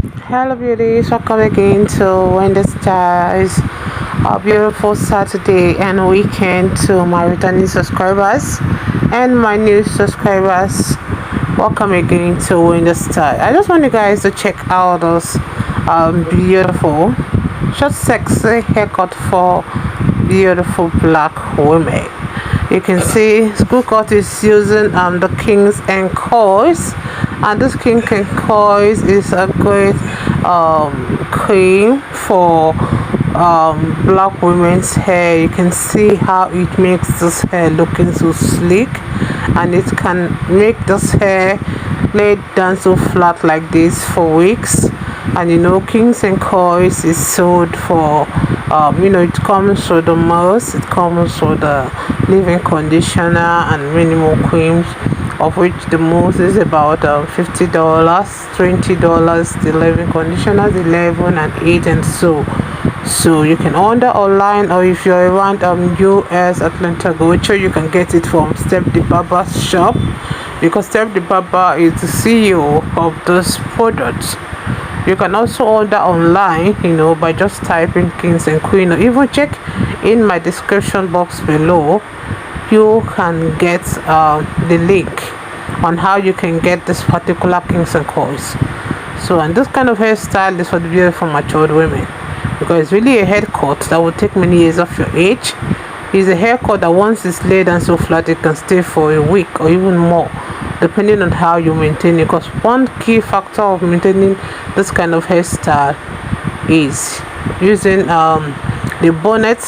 Hello beauties, welcome again to When the Stars. A beautiful Saturday and weekend to my returning subscribers and my new subscribers. Welcome again to When the Stars. I just want you guys to check out those beautiful, short, sexy haircut for beautiful black women. You can see School Cut is using the Kings and Coils, and this King and Coils is a great cream for black women's hair. You can see how it makes this hair looking so sleek, and it can make this hair lay down so flat like this for weeks. And Kings and Coils is sold for it comes with the mousse, it comes with the leave-in conditioner and minimal creams, of which the mousse is about $50, $20, the leave-in conditioner is 11 and 8, and so you can order online, or if you're around US Atlanta, Georgia, you can get it from Step the Barber's shop, because Step the Barber is the CEO of this product. You can also order online, by just typing Kings and Queen, or even check in my description box below. You can get the link on how you can get this particular Kings and Coils. So, and this kind of hairstyle is for the beautiful matured women, because it's really a haircut that will take many years of your age. It's a haircut that once it's laid and so flat, it can stay for a week or even more, depending on how you maintain it. Because one key factor of maintaining this kind of hairstyle is using the bonnet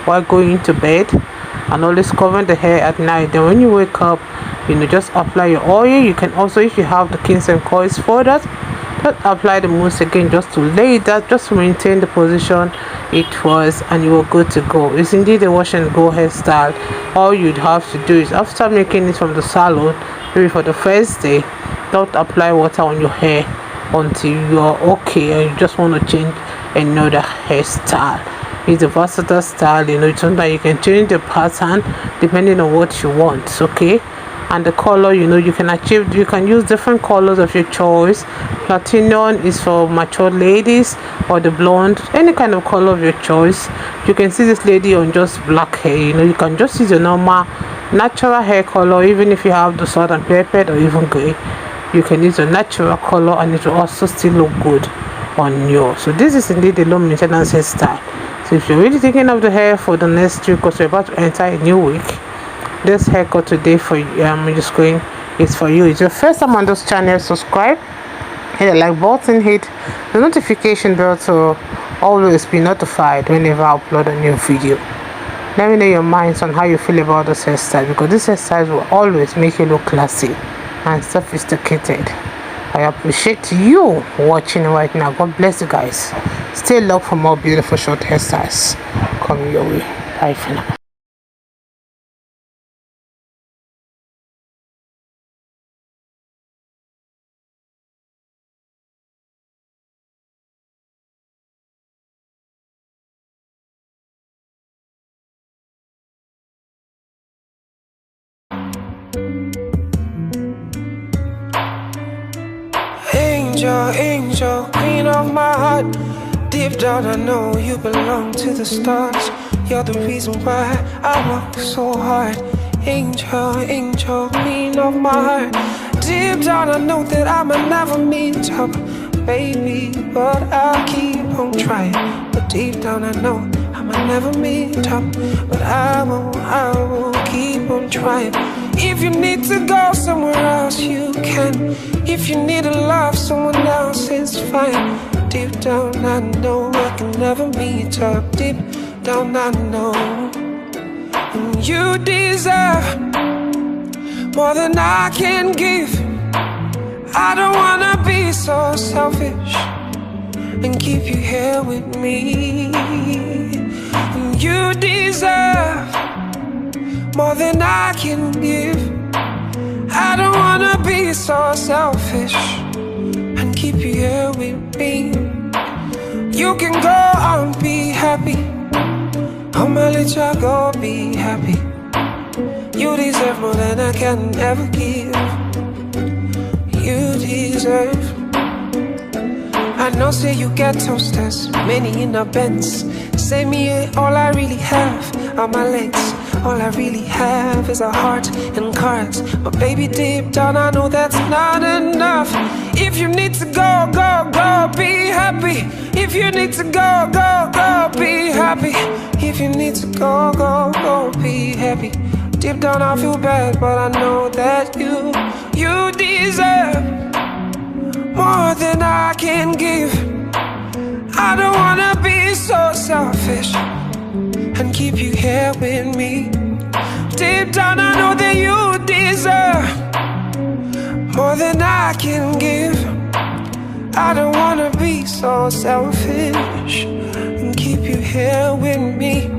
while going to bed, and always covering the hair at night. Then when you wake up, just apply your oil. You can also, if you have the Kings and Coils for that, just apply the mousse again, just to lay that, just to maintain the position it was, and you are good to go. It's indeed a wash and go hairstyle. All you'd have to do is, after making it from the salon, maybe for the first day, don't apply water on your hair until you are okay and you just want to change another hairstyle. It's a versatile style, it's something that you can change the pattern depending on what you want, okay? And the color, you can use different colors of your choice. Platinum is for mature ladies, or the blonde, any kind of color of your choice. You can see this lady on just black hair. You can just use a normal natural hair color. Even if you have the salt and pepper or even gray, you can use a natural color, and it will also still look good on you. So this is indeed a low maintenance hairstyle. So if you're really thinking of the hair for the next week, because we're about to enter a new week, this haircut today for just going is for you. It's your first time on this channel, subscribe, hit the like button, hit the notification bell to always be notified whenever I upload a new video. Let me know your minds on how you feel about this hairstyle, because this hairstyle will always make you look classy and sophisticated. I appreciate you watching right now. God bless you guys. Stay locked for more beautiful short hairstyles coming your way. Bye for now. Angel, angel, queen of my heart. Deep down I know you belong to the stars. You're the reason why I work so hard. Angel, angel, queen of my heart. Deep down I know that I might never meet up, baby, but I'll keep on trying. But deep down I know I might never meet up, but I will keep on trying. If you need to go somewhere else, you can. If you need to love someone else, it's fine. Deep down I know I can never meet up. Deep down I know you deserve more than I can give. I don't wanna be so selfish and keep you here with me. You deserve more than I can give. I don't wanna be so selfish and keep you here with me. You can go on, be happy. I'ma let you go, be happy. You deserve more than I can ever give. You deserve. I know, say you get toasters, many in the Benz. Say me, all I really have are my legs. All I really have is a heart and cards. But baby, deep down, I know that's not enough. If you need to go, go, go, be happy. If you need to go, go, go, be happy. If you need to go, go, go, be happy. Deep down, I feel bad, but I know that you deserve more than I can give. I don't wanna be so selfish and keep you here with me. Deep down I know that you deserve more than I can give. I don't wanna be so selfish and keep you here with me.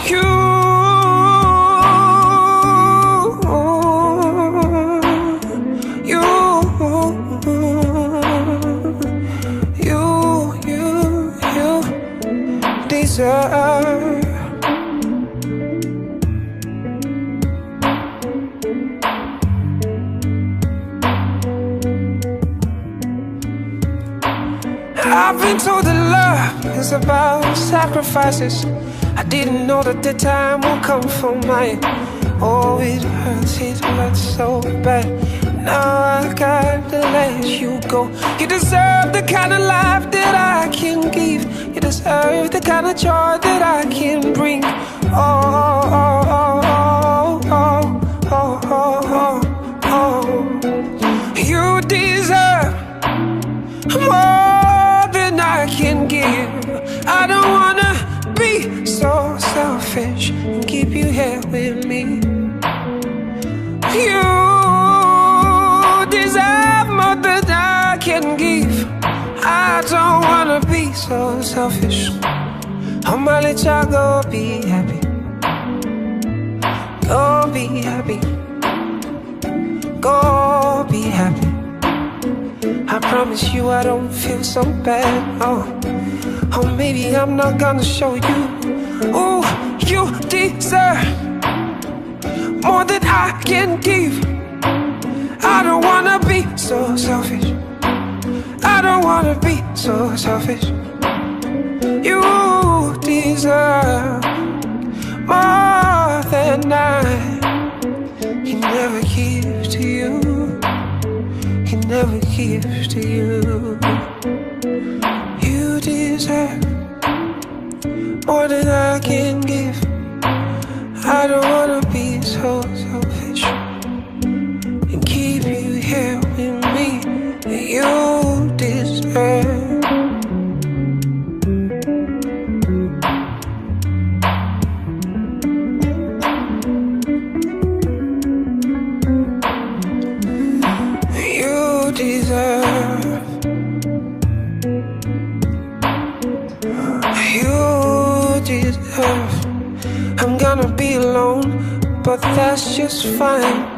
You deserve. I've been told that love is about sacrifices. I didn't know that the time will come for mine. Oh, it hurts so bad. Now I gotta let you go. You deserve the kind of life that I can give. You deserve the kind of joy that I can bring. Oh, oh, oh, oh, oh, oh, oh, oh. You deserve more than I can give. I don't wanna be so selfish and keep you here with me. You deserve more than I can give. I don't wanna be so selfish. I'ma let y'all go be happy. Go be happy. Go be happy. I promise you I don't feel so bad. Oh, maybe I'm not gonna show you. Oh, you deserve more than I can give. I don't wanna be so selfish. I don't wanna be so selfish. You deserve more than I can never give to you. Can never give to you. You deserve more than I can give. I don't wanna be so selfish and keep you here with me. You deserve. You deserve. You deserve. I'm gonna be alone, but that's just fine.